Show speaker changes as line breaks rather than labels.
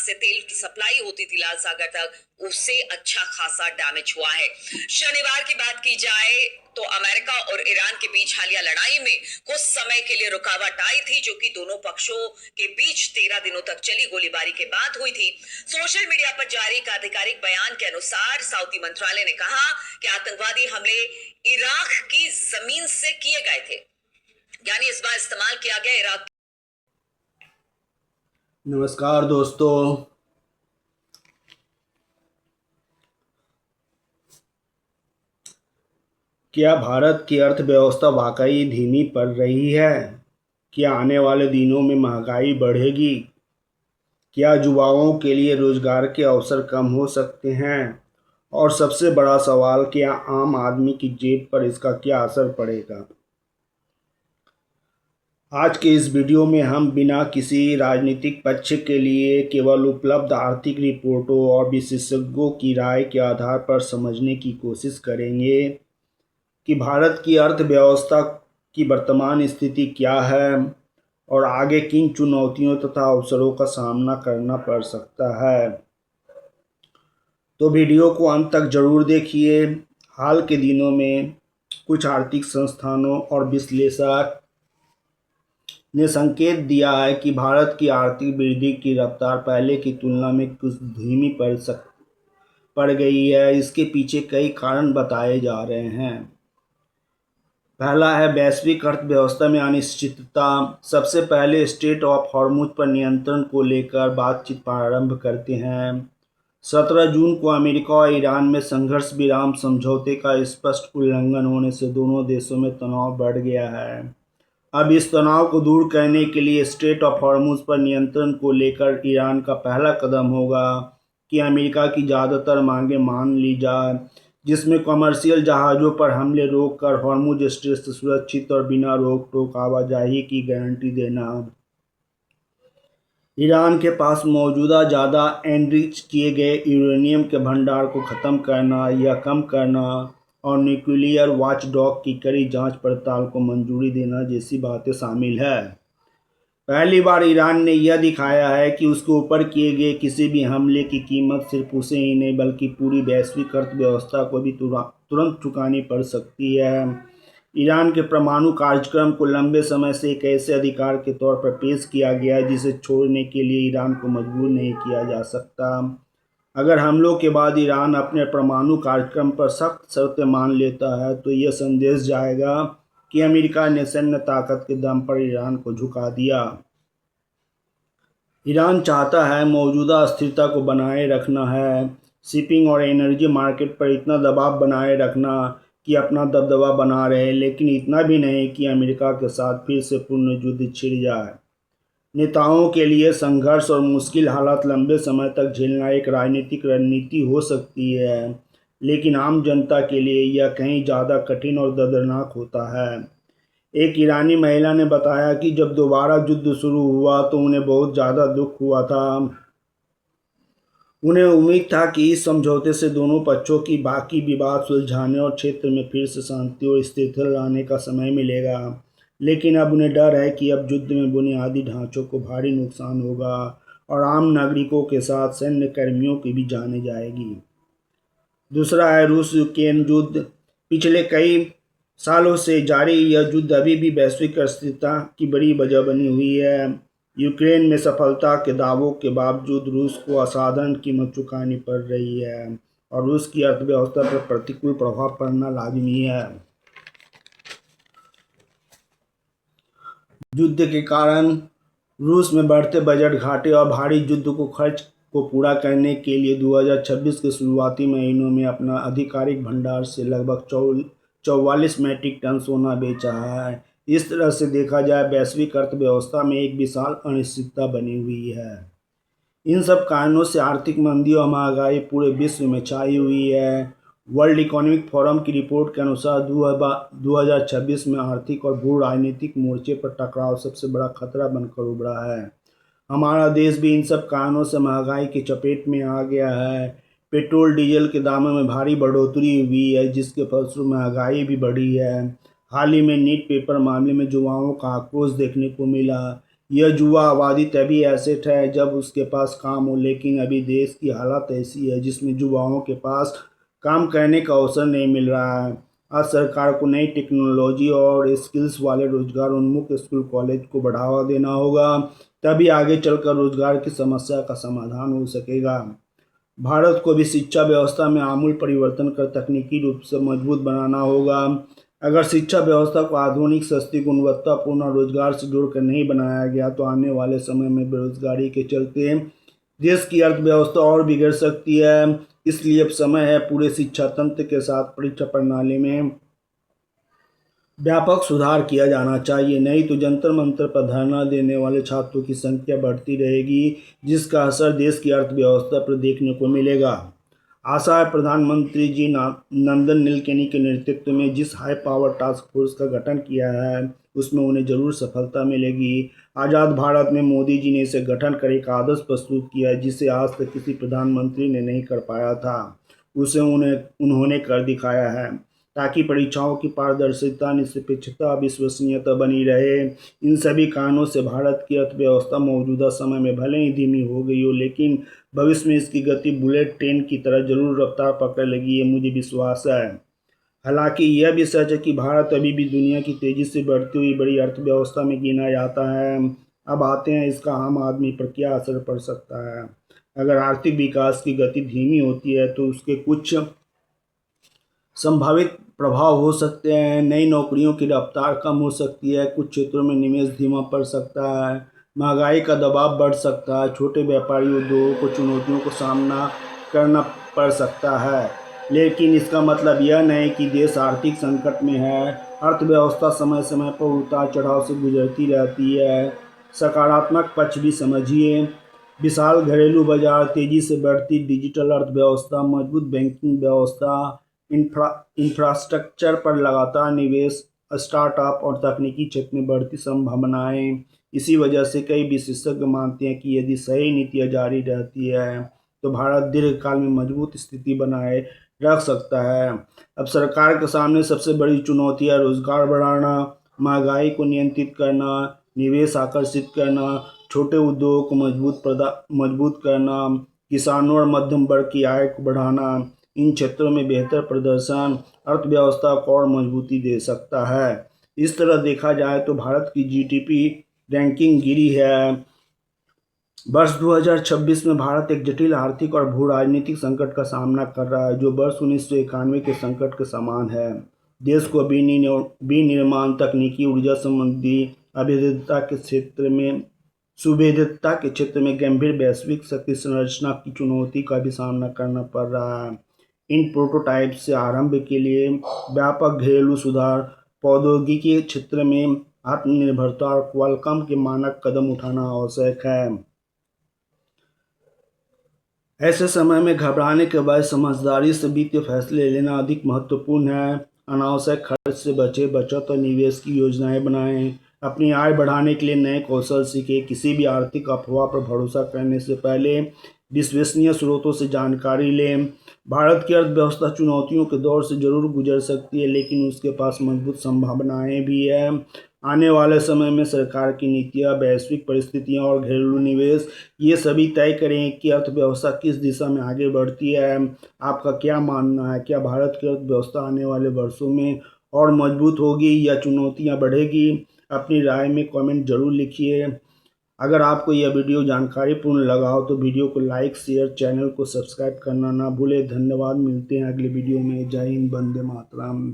से तेल की सप्लाई होती थी लाल सागर तक, उससे अच्छा खासा डैमेज हुआ है। शनिवार की बात की जाए तो अमेरिका और ईरान के बीच हालिया लड़ाई में कुछ समय के लिए रुकावट आई थी, जो कि दोनों पक्षों के बीच 13 दिनों तक चली गोलीबारी के बाद हुई थी। सोशल मीडिया पर जारी एक आधिकारिक बयान के अनुसार सऊदी मंत्रालय ने कहा कि आतंकवादी हमले इराक की जमीन से किए गए थे, यानी इस बार इस्तेमाल किया गया इराक।
नमस्कार दोस्तों, क्या भारत की अर्थव्यवस्था वाकई धीमी पड़ रही है? क्या आने वाले दिनों में महंगाई बढ़ेगी? क्या युवाओं के लिए रोजगार के अवसर कम हो सकते हैं? और सबसे बड़ा सवाल, क्या आम आदमी की जेब पर इसका क्या असर पड़ेगा? आज के इस वीडियो में हम बिना किसी राजनीतिक पक्ष के लिए केवल उपलब्ध आर्थिक रिपोर्टों और विशेषज्ञों की राय के आधार पर समझने की कोशिश करेंगे कि भारत की अर्थव्यवस्था की वर्तमान स्थिति क्या है और आगे किन चुनौतियों तथा अवसरों का सामना करना पड़ सकता है। तो वीडियो को अंत तक जरूर देखिए। हाल के दिनों में कुछ आर्थिक संस्थानों और विश्लेषक ने संकेत दिया है कि भारत की आर्थिक वृद्धि की रफ्तार पहले की तुलना में कुछ धीमी पड़ गई है। इसके पीछे कई कारण बताए जा रहे हैं। पहला है वैश्विक अर्थव्यवस्था में अनिश्चितता। सबसे पहले स्ट्रेट ऑफ हॉर्मुज पर नियंत्रण को लेकर बातचीत प्रारंभ करते हैं। 17 जून को अमेरिका और ईरान में संघर्ष विराम समझौते का स्पष्ट उल्लंघन होने से दोनों देशों में तनाव बढ़ गया है। अब इस तनाव को दूर करने के लिए स्ट्रेट ऑफ हॉर्मुज पर नियंत्रण को लेकर ईरान का पहला कदम होगा कि अमेरिका की ज़्यादातर मांगें मान ली जाए, जिसमें कमर्शियल जहाज़ों पर हमले रोककर हॉर्मुज स्ट्रेट से सुरक्षित और बिना रोक टोक आवाजाही की गारंटी देना। ईरान के पास मौजूदा ज़्यादा एनरिच किए गए यूरेनियम के भंडार को ख़त्म करना या कम करना और न्यूक्लियर वॉचडॉग की कड़ी जांच पड़ताल को मंजूरी देना जैसी बातें शामिल है। पहली बार ईरान ने यह दिखाया है कि उसके ऊपर किए गए किसी भी हमले की कीमत सिर्फ उसे ही नहीं बल्कि पूरी वैश्विक अर्थव्यवस्था को भी तुरंत चुकानी पड़ सकती है। ईरान के परमाणु कार्यक्रम को लंबे समय से एक ऐसे अधिकार के तौर पर पेश किया गया है जिसे छोड़ने के लिए ईरान को मजबूर नहीं किया जा सकता। अगर हमलों के बाद ईरान अपने परमाणु कार्यक्रम पर सख्त शर्तें मान लेता है तो यह संदेश जाएगा कि अमेरिका ने सैन्य ताकत के दम पर ईरान को झुका दिया। ईरान चाहता है मौजूदा स्थिरता को बनाए रखना है, शिपिंग और एनर्जी मार्केट पर इतना दबाव बनाए रखना कि अपना दबदबा बना रहे, लेकिन इतना भी नहीं कि अमेरिका के साथ फिर से पूर्ण युद्ध छिड़ जाए। नेताओं के लिए संघर्ष और मुश्किल हालात लंबे समय तक झेलना एक राजनीतिक रणनीति हो सकती है, लेकिन आम जनता के लिए यह कहीं ज़्यादा कठिन और दर्दनाक होता है। एक ईरानी महिला ने बताया कि जब दोबारा युद्ध शुरू हुआ तो उन्हें बहुत ज़्यादा दुख हुआ था। उन्हें उम्मीद था कि इस समझौते से दोनों पक्षों की बाकी विवाद सुलझाने और क्षेत्र में फिर से शांति और स्थिरता लाने का समय मिलेगा, लेकिन अब उन्हें डर है कि अब युद्ध में बुनियादी ढांचों को भारी नुकसान होगा और आम नागरिकों के साथ सैन्य कर्मियों की भी जाने जाएगी। दूसरा है रूस यूक्रेन युद्ध। पिछले कई सालों से जारी यह युद्ध अभी भी वैश्विक अस्थिरता की बड़ी वजह बनी हुई है। यूक्रेन में सफलता के दावों के बावजूद रूस को असाधारण कीमत चुकानी पड़ रही है और रूस की अर्थव्यवस्था पर प्रतिकूल प्रभाव पड़ना लाजमी है। युद्ध के कारण रूस में बढ़ते बजट घाटे और भारी युद्ध को खर्च को पूरा करने के लिए 2026 के शुरुआती महीनों में अपना आधिकारिक भंडार से लगभग 44 मैट्रिक टन सोना बेचा है। इस तरह से देखा जाए वैश्विक अर्थव्यवस्था में एक विशाल अनिश्चितता बनी हुई है। इन सब कारणों से आर्थिक मंदी और महंगाई पूरे विश्व में छाई हुई है। वर्ल्ड इकोनॉमिक फोरम की रिपोर्ट के अनुसार 2026 में आर्थिक और भू राजनीतिक मोर्चे पर टकराव सबसे बड़ा खतरा बनकर उभरा है। हमारा देश भी इन सब कारणों से महंगाई की चपेट में आ गया है। पेट्रोल डीजल के दामों में भारी बढ़ोतरी हुई है, जिसके फलस्वरूप महंगाई भी बढ़ी है। हाल ही में नीट पेपर मामले में युवाओं का आक्रोश देखने को मिला। यह युवा आबादी तभी एसेट है जब उसके पास काम हो, लेकिन अभी देश की हालत ऐसी है जिसमें युवाओं के पास काम करने का अवसर नहीं मिल रहा है। आज सरकार को नई टेक्नोलॉजी और स्किल्स वाले रोजगार उन्मुख स्कूल कॉलेज को बढ़ावा देना होगा, तभी आगे चलकर रोजगार की समस्या का समाधान हो सकेगा। भारत को भी शिक्षा व्यवस्था में आमूल परिवर्तन कर तकनीकी रूप से मजबूत बनाना होगा। अगर शिक्षा व्यवस्था को आधुनिक, सस्ती, गुणवत्तापूर्ण और रोजगार से जोड़कर नहीं बनाया गया तो आने वाले समय में बेरोजगारी के चलते देश की अर्थव्यवस्था और बिगड़ सकती है। इसलिए अब समय है पूरे शिक्षा तंत्र के साथ परीक्षा प्रणाली में व्यापक सुधार किया जाना चाहिए, नहीं तो जंतर मंतर पर धरना देने वाले छात्रों की संख्या बढ़ती रहेगी, जिसका असर देश की अर्थव्यवस्था पर देखने को मिलेगा। आशा है प्रधानमंत्री जी नंदन नीलेकनी के नेतृत्व में जिस हाई पावर टास्क फोर्स का गठन किया है उसमें उन्हें जरूर सफलता मिलेगी। आज़ाद भारत में मोदी जी ने इसे गठन कर एक आदर्श प्रस्तुत किया है जिसे आज तक किसी प्रधानमंत्री ने नहीं कर पाया था, उसे उन्होंने कर दिखाया है, ताकि परीक्षाओं की पारदर्शिता, निष्पक्षता, विश्वसनीयता बनी रहे। इन सभी कारणों से भारत की अर्थव्यवस्था मौजूदा समय में भले ही धीमी हो गई हो, लेकिन भविष्य में इसकी गति बुलेट ट्रेन की तरह जरूर रफ्तार पकड़ लेगी, ये मुझे विश्वास है। हालांकि यह भी सच है कि भारत अभी भी दुनिया की तेजी से बढ़ती हुई बड़ी अर्थव्यवस्था में गिना जाता है। अब आते हैं इसका आम आदमी पर क्या असर पड़ सकता है। अगर आर्थिक विकास की गति धीमी होती है तो उसके कुछ संभावित प्रभाव हो सकते हैं। नई नौकरियों की रफ्तार कम हो सकती है, कुछ क्षेत्रों में निवेश धीमा पड़ सकता है, महंगाई का दबाव बढ़ सकता है, छोटे व्यापारी उद्योगों को चुनौतियों को सामना करना पड़ सकता है। लेकिन इसका मतलब यह नहीं कि देश आर्थिक संकट में है। अर्थव्यवस्था समय समय पर उतार चढ़ाव से गुजरती रहती है। सकारात्मक पक्ष भी समझिए। विशाल घरेलू बाजार, तेजी से बढ़ती डिजिटल अर्थव्यवस्था, मजबूत बैंकिंग व्यवस्था, इंफ्रास्ट्रक्चर पर लगातार निवेश, स्टार्टअप और तकनीकी क्षेत्र में बढ़ती संभावनाएं। इसी वजह से कई विशेषज्ञ मानते हैं कि यदि सही नीतियां जारी रहती है तो भारत दीर्घकाल में मजबूत स्थिति बनाए रख सकता है। अब सरकार के सामने सबसे बड़ी चुनौती है रोजगार बढ़ाना, महंगाई को नियंत्रित करना, निवेश आकर्षित करना, छोटे उद्योगों को मजबूत करना, किसानों और मध्यम वर्ग की आय को बढ़ाना। इन क्षेत्रों में बेहतर प्रदर्शन अर्थव्यवस्था को और मजबूती दे सकता है। इस तरह देखा जाए तो भारत की जीडीपी रैंकिंग गिरी है। वर्ष 2026 में भारत एक जटिल आर्थिक और भू राजनीतिक संकट का सामना कर रहा है, जो वर्ष 1991 के संकट के समान है। देश को विनिर्माण, तकनीकी, ऊर्जा संबंधी सुविधता के क्षेत्र में गंभीर वैश्विक शक्ति संरचना की चुनौती का भी सामना करना पड़ रहा है। इन प्रोटोटाइप से आरंभ के लिए व्यापक घरेलू सुधार, प्रौद्योगिकी के क्षेत्र में आत्मनिर्भरता और क्वालकॉम के मानक कदम उठाना आवश्यक है। ऐसे समय में घबराने के बाद समझदारी से वित्तीय फैसले लेना अधिक महत्वपूर्ण है। अनावश्यक खर्च से बचें, बचत और निवेश की योजनाएं बनाएं, अपनी आय बढ़ाने के लिए नए कौशल सीखें। किसी भी आर्थिक अफवाह पर भरोसा करने से पहले विश्वसनीय स्रोतों से जानकारी लें। भारत की अर्थव्यवस्था चुनौतियों के दौर से जरूर गुजर सकती है, लेकिन उसके पास मजबूत संभावनाएं भी हैं। आने वाले समय में सरकार की नीतियां, वैश्विक परिस्थितियां और घरेलू निवेश, ये सभी तय करें कि अर्थव्यवस्था किस दिशा में आगे बढ़ती है। आपका क्या मानना है? क्या भारत की अर्थव्यवस्था आने वाले वर्षों में और मजबूत होगी या चुनौतियां बढ़ेगी? अपनी राय में कमेंट जरूर लिखिए। अगर आपको यह वीडियो जानकारीपूर्ण लगा हो तो वीडियो को लाइक, शेयर, चैनल को सब्सक्राइब करना ना भूलें। धन्यवाद। मिलते हैं अगले वीडियो में। जय हिंद, वंदे मातरम।